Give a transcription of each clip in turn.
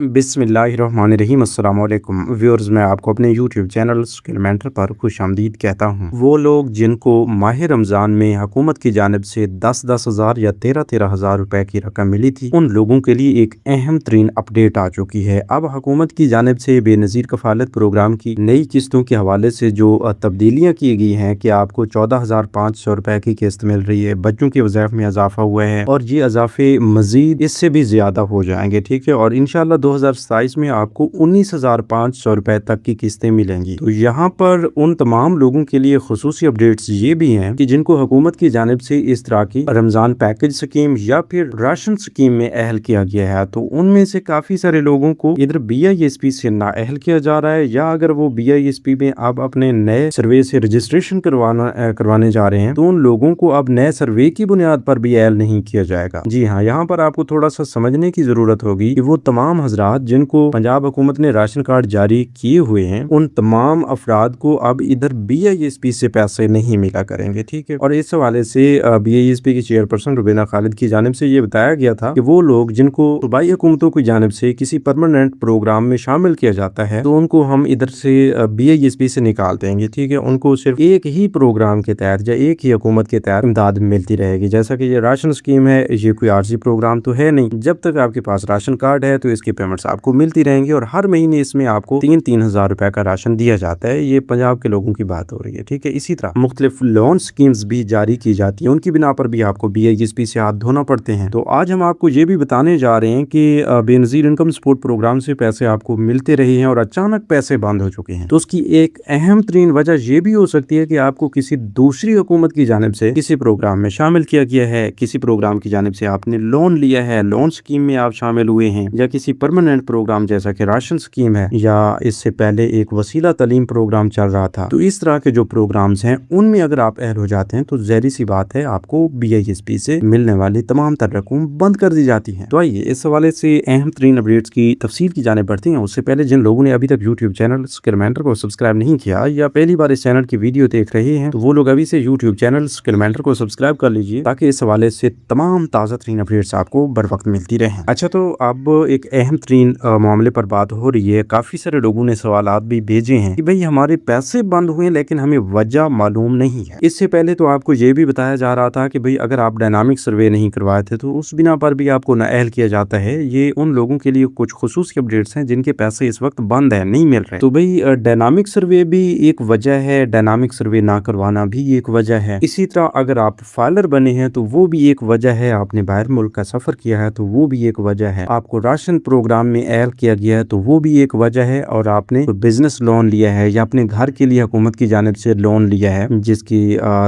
बिस्मिल्लाहिर्रहमानिर्रहीम अस्सलाम वालेकुम व्यूअर्स, मैं आपको अपने यूट्यूब चैनल स्किल मेंटर पर खुश आमदीद कहता हूँ। वो लोग जिनको माह रमज़ान में हुकूमत की जानिब से 10-10 हज़ार या 13-13 हज़ार रुपए की रकम मिली थी, उन लोगों के लिए एक अहम तरीन अपडेट आ चुकी है। अब हुकूमत की जानिब से बेनज़ीर कफ़ालत प्रोग्राम की नई किस्तों के हवाले से जो तब्दीलियाँ की गई हैं कि आपको 14,500 रुपए की किस्त मिल रही है, बच्चों के वज़ाइफ में इजाफा हुआ है और ये इजाफे मज़ीद इससे भी ज़्यादा हो जाएंगे। ठीक है, और इंशाल्लाह 2027 में आपको 19,500 रुपए तक की किस्तें मिलेंगी। तो यहाँ पर उन तमाम लोगों के लिए खुसूसी अपडेट्स ये भी हैं कि जिनको हुकूमत की जानिब से इस तरह की रमजान पैकेज स्कीम या फिर राशन स्कीम में अहल किया गया है, तो उनमें से काफी सारे लोगों को इधर BISP से नाअहल किया जा रहा है, या अगर वो BISP में अब अपने नए सर्वे से रजिस्ट्रेशन करवाने जा रहे हैं तो उन लोगों को अब नए सर्वे की बुनियाद पर भी अहल नहीं किया जाएगा। जी हाँ, यहाँ पर आपको थोड़ा सा समझने की जरूरत होगी कि वो तमाम हजरात जिनको पंजाब हुकूमत ने राशन कार्ड जारी किए हुए हैं, उन तमाम अफराद को अब इधर BISP से पैसे नहीं मिला करेंगे। ठीक है, और इस हवाले से BISP की चेयरपर्सन रुबीना खालिद की जानिब से ये बताया गया था कि वो लोग जिनको सूबाई हुकूमतों की जानिब से किसी परमानेंट प्रोग्राम में शामिल किया जाता है तो उनको हम इधर से BISP से निकाल देंगे। ठीक है, उनको सिर्फ एक ही प्रोग्राम के तहत या एक ही हुकूमत के तहत इमदाद मिलती रहेगी। जैसा कि ये राशन स्कीम है, ये कोई आर्जी प्रोग्राम तो है नहीं। जब तक आपके पास राशन कार्ड है तो इसकी पेमेंट्स आपको मिलती रहेंगी और हर महीने इसमें आपको 3-3 हज़ार रुपए का राशन दिया जाता है। ये पंजाब के लोगों की बात हो रही है। ठीक है, इसी तरह मुख्तलिफ लोन स्कीम्स भी जारी की जाती है, उनकी बिना पर भी आपको BISP से हाथ धोना पड़ते हैं। तो आज हम आपको ये भी बताने जा रहे हैं कि बेनज़ीर इनकम सपोर्ट प्रोग्राम से पैसे आपको मिलते रहे हैं और अचानक पैसे बंद हो चुके हैं। तो उसकी एक अहम तरीन वजह ये भी हो सकती है कि आपको किसी दूसरी हुकूमत की जानिब से किसी प्रोग्राम में शामिल किया गया है, किसी प्रोग्राम की जानिब से आपने लोन लिया है, लोन स्कीम में आप शामिल हुए हैं, या किसी परमानेंट प्रोग्राम जैसा कि राशन स्कीम है, या इससे पहले एक वसीला तालीम प्रोग्राम चल रहा था। तो इस तरह के जो प्रोग्राम्स हैं उनमें अगर आप अहल हो जाते हैं तो ज़ाहिर सी बात है आपको BISP से मिलने वाली तमाम तर रकूम बंद कर दी जाती है। तो आइए इस हवाले से अहम तरीन अपडेट्स की तफसील की जाने बढ़ते हैं। उससे पहले जिन लोगों ने अभी तक यूट्यूब चैनल स्किल मेंटर को सब्सक्राइब नहीं किया या पहली बार इस चैनल की वीडियो देख रहे हैं तो वो लोग अभी से यूट्यूब चैनल स्किल मेंटर को सब्सक्राइब कर लीजिए ताकि इस हवाले से तमाम ताज़ा तरीन अपडेट्स आपको बर वक्त मिलती रहे। अच्छा, तो अब एक अहम तरीन मामले पर बात हो रही है। काफी सारे लोगों ने सवालात भी भेजे हैं कि भाई हमारे पैसे बंद हुए लेकिन हमें वजह मालूम नहीं है। इससे पहले तो आपको ये भी बताया जा रहा था कि भाई अगर आप डायनामिक सर्वे नहीं करवाए थे तो उस बिना पर भी आपको नाअहल किया जाता है। ये उन लोगों के लिए कुछ खुसूसी अपडेट्स हैं जिनके पैसे इस वक्त बंद है, नहीं मिल रहे। तो भाई डायनामिक सर्वे भी एक वजह है, डायनामिक सर्वे ना करवाना भी एक वजह है। इसी तरह अगर आप फाइलर बने हैं तो वो भी एक वजह है, आपने बाहर मुल्क का सफर किया है तो वो भी एक वजह है, आपको राशन प्रोग्राम में अहल किया गया है तो वो भी एक वजह है, और आपने बिजनेस लोन लिया है या अपने घर के लिए हुकूमत की जानिब से लोन लिया है जिसकी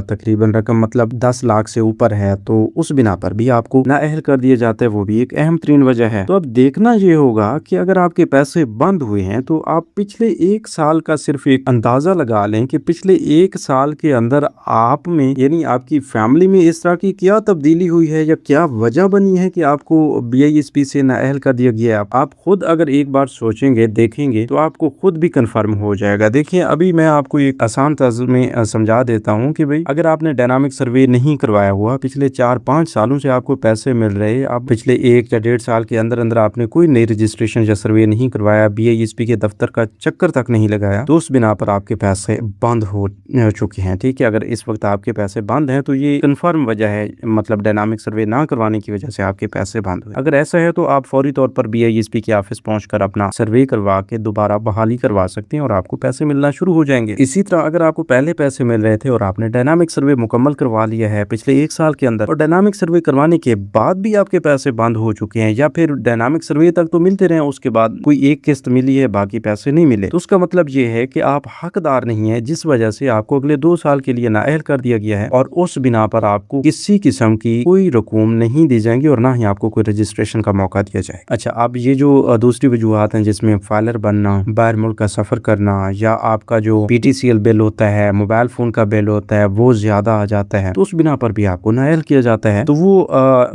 तकरीबन रकम मतलब 10 लाख से ऊपर है तो उस बिना पर भी आपको नाअहल कर दिया जाता है। वो भी एक अहम तरीन वजह है। तो अब देखना ये होगा कि अगर आपके पैसे बंद हुए हैं तो आप पिछले एक साल का सिर्फ एक अंदाजा लगा लें कि पिछले एक साल के अंदर आप में यानी आपकी फैमिली में इस तरह की क्या तब्दीली हुई है या क्या वजह बनी है कि आपको BISP से नाअहल कर दिया गया है। आप खुद अगर एक बार सोचेंगे, देखेंगे तो आपको खुद भी कंफर्म हो जाएगा। देखिए, अभी मैं आपको एक आसान तर्ज में समझा देता हूँ कि भाई अगर आपने डायनामिक सर्वे नहीं करवाया हुआ, पिछले 4-5 सालों से आपको पैसे मिल रहे, आप पिछले 1 या 1.5 साल के अंदर अंदर आपने कोई नई रजिस्ट्रेशन या सर्वे नहीं करवाया, BISP के दफ्तर का चक्कर तक नहीं लगाया, तो उस बिना पर आपके पैसे बंद हो चुके हैं। ठीक है, अगर इस वक्त आपके पैसे बंद हैं तो ये कंफर्म वजह है, मतलब डायनामिक सर्वे ना करवाने की वजह से आपके पैसे बंद हुए। अगर ऐसा है तो आप फौरी तौर पर BISP के ऑफिस पहुंचकर अपना सर्वे करवा के दोबारा बहाली करवा सकते हैं और आपको पैसे मिलना शुरू हो जाएंगे। इसी तरह अगर आपको पहले पैसे मिल रहे थे और आपने डायनामिक सर्वे मुकम्मल करवा लिया है पिछले 1 साल के अंदर, और डायनामिक सर्वे करवाने के बाद भी आपके पैसे बंद हो चुके हैं, या फिर डायनामिक सर्वे तक तो मिलते रहे, उसके बाद कोई एक किस्त मिली है बाकी पैसे नहीं मिले, तो उसका मतलब ये है कि आप हकदार नहीं है, जिस वजह से आपको अगले 2 साल के लिए नाअहल कर दिया गया है और उस बिना पर आपको किसी किस्म की कोई रकूम नहीं दी जाएंगी और ना ही आपको कोई रजिस्ट्रेशन का मौका दिया जाए। अच्छा, अब ये जो दूसरी वजूहत हैं जिसमें फाइलर बनना, बाहर मुल्क का सफर करना, या आपका जो PTCL बिल होता है, मोबाइल फोन का बिल होता है, वो ज्यादा आ जाता है तो उस बिना पर भी आपको नाअहल किया जाता है। तो वो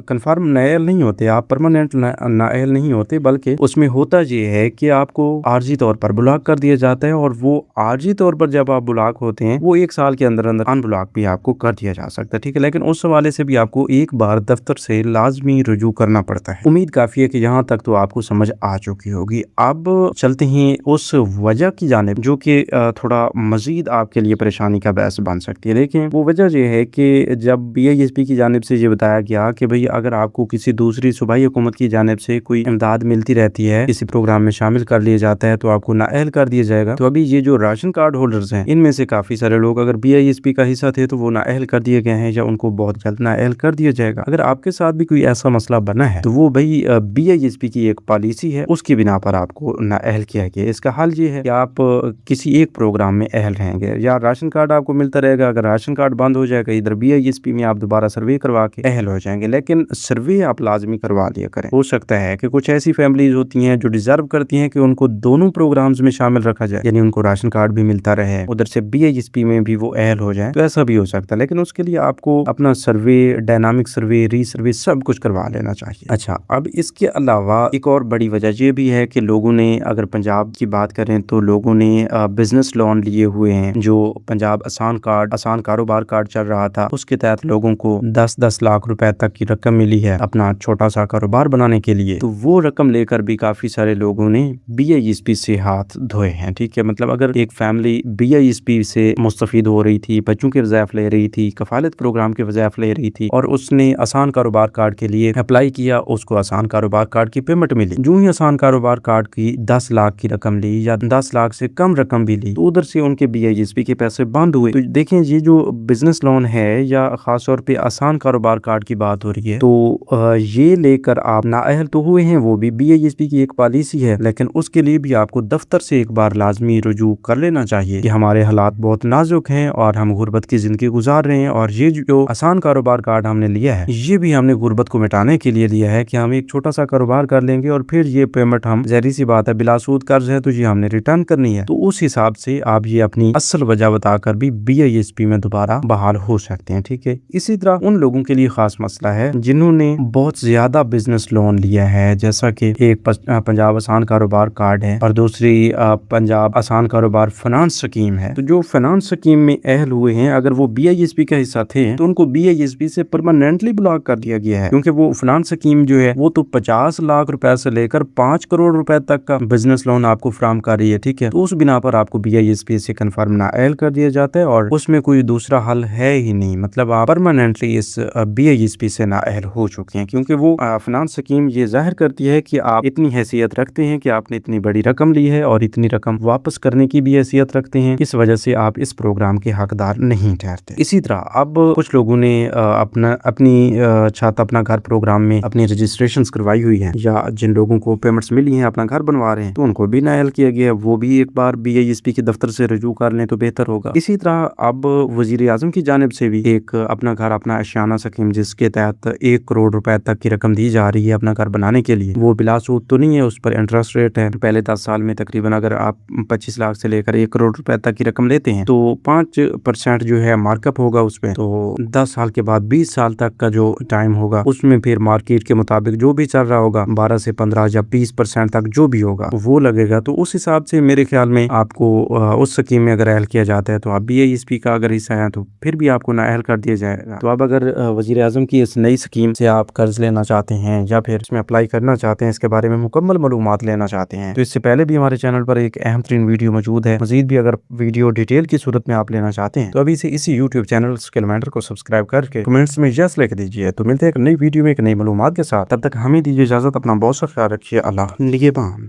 कंफर्म नाअहल नहीं होते, आप परमानेंट नाअहल नहीं होते, बल्कि उसमें होता ये है कि आपको आर्जी तौर पर ब्लॉक कर दिया जाता है, और वो आर्जी तौर पर जब आप ब्लॉक होते हैं वो 1 साल के अंदर अंदर अनब्लॉक भी आपको कर दिया जा सकता है। ठीक है, लेकिन उस हवाले से भी आपको एक बार दफ्तर से लाजमी रुजू करना पड़ता है। उम्मीद काफी है कि यहाँ तक तो आपको समझ आ चुकी होगी। अब चलते हैं उस वजह की जानिब जो कि थोड़ा मज़ीद आपके लिए परेशानी का बायस बन सकती है। देखें, वो वजह ये है कि जब बीआईएसपी की जानिब से ये बताया गया कि भई अगर आपको किसी दूसरी सूबाई हुकूमत की जानिब से कोई इमदाद मिलती रहती है, किसी प्रोग्राम में शामिल कर लिया जाता है, तो आपको नाअहल कर दिया जाएगा। तो अभी ये जो राशन कार्ड होल्डर्स हैं, इनमें से काफ़ी सारे लोग अगर बीआईएसपी का हिस्सा थे तो वो नाअहल कर दिए गए हैं या उनको बहुत जल्द नाअहल कर दिया जाएगा। अगर आपके साथ भी कोई ऐसा मसला बना है तो वो भाई बीआईएसपी की एक पॉलिसी है, उसकी बिना पर आपको नाअहल किया गया। इसका हल ये है कि आप किसी एक प्रोग्राम में अहल रहेंगे या राशन कार्ड आपको मिलता रहेगा। अगर राशन कार्ड बंद हो जाएगा इधर बीआईएसपी में, आप दोबारा सर्वे करवा के अहल हो जाएंगे। लेकिन सर्वे आप लाजमी करवा लिया करें। हो सकता है कि कुछ ऐसी फैमिलीज होती हैं जो डिजर्व करती हैं कि उनको दोनों प्रोग्राम्स में शामिल रखा जाए, यानी उनको राशन कार्ड भी मिलता रहे, उधर से बीआईएसपी में भी वो अहल हो जाए, तो ऐसा भी हो सकता है। लेकिन उसके लिए आपको अपना सर्वे, डायनामिक सर्वे, रीसर्वे सब कुछ करवा लेना चाहिए। अच्छा, अब इसके अलावा एक और बड़ी वजह ये भी है कि लोगों ने, अगर पंजाब की बात करें तो लोगों ने बिजनेस लोन लिए हुए हैं। जो पंजाब आसान कारोबार कार्ड चल रहा था, उसके तहत लोगों को 10-10 लाख रुपए तक की रकम मिली है अपना छोटा सा कारोबार बनाने के लिए। तो वो रकम लेकर भी काफी सारे लोगों ने बीआईएसपी से हाथ धोए हैं। ठीक है, मतलब अगर एक फैमिली बीआईएसपी से मुस्तफीद हो रही थी, बच्चों के वज़ाइफ ले रही थी, कफालत प्रोग्राम के वज़ाइफ ले रही थी और उसने आसान कारोबार कार्ड के लिए अप्लाई किया, उसको आसान कारोबार कार्ड की पेमेंट मिली। जो ही आसान कारोबार कार्ड की 10 लाख की रकम ली या 10 लाख से कम रकम भी ली, तो उधर से उनके बीआईएसपी के पैसे बंद हुए। तो देखें, ये जो बिजनेस लोन है या खास तौर पे आसान कारोबार कार्ड की बात हो रही है, तो ये लेकर आप नाअहल तो हुए हैं, वो भी बीआईएसपी की एक पॉलिसी है, लेकिन उसके लिए भी आपको दफ्तर से एक बार लाजमी रुजू कर लेना चाहिए कि हमारे हालात बहुत नाजुक हैं और हम गुर्बत की जिंदगी गुजार रहे हैं और ये जो आसान कारोबार कार्ड हमने लिया है, ये भी हमने गुर्बत को मिटाने के लिए लिया है कि हम एक छोटा सा कारोबार कर लेंगे और फिर ये पेमेंट, हम ज़ाहिर सी बात है बिलासूद कर्ज है तो ये हमने रिटर्न करनी है। तो उस हिसाब से आप ये अपनी असल वजह बताकर भी बीआईएसपी में दोबारा बहाल हो सकते हैं। ठीक है, इसी तरह उन लोगों के लिए खास मसला है जिन्होंने बहुत ज्यादा बिजनेस लोन लिया है, जैसा कि एक पंजाब आसान कारोबार कार्ड है और दूसरी पंजाब आसान कारोबार फाइनेंस स्कीम है। तो जो फाइनेंस स्कीम में अहल हुए हैं, अगर वो बीआईएसपी का हिस्सा थे तो उनको बीआईएसपी से परमानेंटली ब्लॉक कर दिया गया है, क्योंकि वो फाइनेंस स्कीम जो है वो तो 50 लाख रुपए से लेकर 5 करोड़ रुपए तक का बिजनेस लोन आपको फराहम कर रही है। ठीक है, तो उस बिना पर आपको बीआईएसपी से कंफर्म नाअहल कर दिया जाता है और उसमें कोई दूसरा हल है ही नहीं। मतलब आप परमानेंटली इस बीआईएसपी से नाअहल हो चुके हैं, क्योंकि वो फाइनेंस स्कीम ये जाहिर करती है कि आप इतनी हैसियत रखते हैं कि आपने इतनी बड़ी रकम ली है और इतनी रकम वापस करने की भी हैसियत रखते हैं, इस वजह से आप इस प्रोग्राम के हकदार नहीं ठहरते। इसी तरह अब कुछ लोगों ने अपनी छात्र अपना घर प्रोग्राम में अपनी रजिस्ट्रेशन करवाई हुई है, या जिन लोगों को पेमेंट्स मिली हैं अपना घर बनवा रहे हैं, तो उनको भी नाअहल किया गया है। वो भी एक बार बीआईएसपी के दफ्तर से रुजू कर लें तो बेहतर होगा। इसी तरह अब वजीर आजम की जानिब से भी एक अपना घर अपना आशियाना स्कीम, जिसके तहत 1 करोड़ रुपए तक की रकम दी जा रही है अपना घर बनाने के लिए, वो बिलासूद तो नहीं है, उस पर इंटरेस्ट रेट है। पहले 10 साल में तकरीबन अगर आप 25 लाख से लेकर 1 करोड़ रुपए तक की रकम लेते हैं तो 5% जो है मार्कअप होगा उस पे। तो 10 साल के बाद 20 साल तक का जो टाइम होगा उसमें फिर मार्केट के मुताबिक जो भी चल रहा होगा 12 से 15 या 20% तक जो भी होगा वो लगेगा। तो उस हिसाब से मेरे ख्याल में आपको उस स्कीम में अगर अहल किया जाता है तो आप बीआईएसपी का अगर हिस्सा है तो फिर भी आपको नाअहल कर दिया जाएगा। तो अब अगर वजीर आजम की इस नई स्कीम से आप कर्ज लेना चाहते हैं या फिर इसमें अप्लाई करना चाहते हैं, इसके बारे में मुकम्मल मालूमात लेना चाहते हैं, तो इससे पहले भी हमारे चैनल पर एक अहम तरीन वीडियो मौजूद है। मजीद भी अगर वीडियो डिटेल की सूरत में आप लेना चाहते हैं तो अभी से इसी यूट्यूब चैनल स्किल मेंटर को सब्सक्राइब करके कमेंट्स में यस लिख दीजिए। तो मिलते हैं एक नई वीडियो में एक नई मालूमात के साथ, तब तक हमें दीजिए इजाजत। अपना बहुत सा ख्याल रखिए। अल्लाह निगहबान।